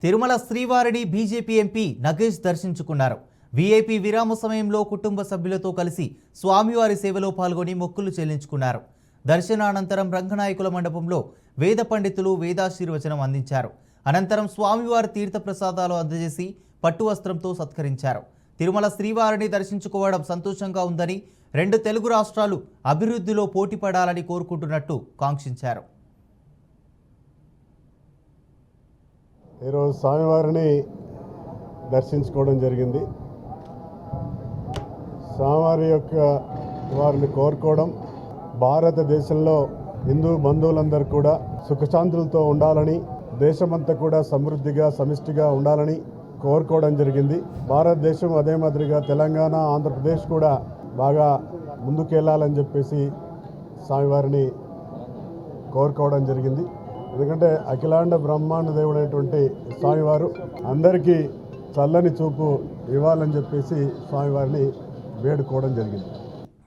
తిరుమల శ్రీవారిని BJP MP Nagesh దర్శించుకున్నారు. VIP విరామ సమయంలో కుటుంబ సభ్యులతో కలిసి స్వామివారి సేవలో పాల్గొని మొక్కులు చెల్లించుకున్నారు. దర్శనానంతరం రంగనాయకుల మండపంలో వేద పండితులు వేదాశీర్వచనం అందించారు. అనంతరం స్వామివారి తీర్థప్రసాదాలు అందజేసి పట్టు వస్త్రంతో సత్కరించారు. తిరుమల శ్రీవారిని దర్శించుకోవడం సంతోషంగా ఉందని, రెండు తెలుగు రాష్ట్రాలు అభివృద్ధిలో పోటీపడాలని కోరుకుంటున్నట్టు కాంక్షించారు. ఈరోజు స్వామివారిని దర్శించుకోవడం జరిగింది. స్వామివారి యొక్క వారిని కోరుకోవడం, భారతదేశంలో హిందూ బంధువులందరూ కూడా సుఖశాంతులతో ఉండాలని, దేశమంతా కూడా సమృద్ధిగా సమిష్టిగా ఉండాలని కోరుకోవడం జరిగింది. భారతదేశం అదే మాదిరిగా తెలంగాణ, ఆంధ్రప్రదేశ్ కూడా బాగా ముందుకెళ్ళాలని చెప్పేసి స్వామివారిని కోరుకోవడం జరిగింది. ఎందుకంటే అఖిలాండ బ్రహ్మాండ దేవుడైనటువంటి స్వామివారు అందరికీ చల్లని చూపు ఇవ్వాలని చెప్పేసి స్వామివారిని వేడుకోవడం జరిగింది.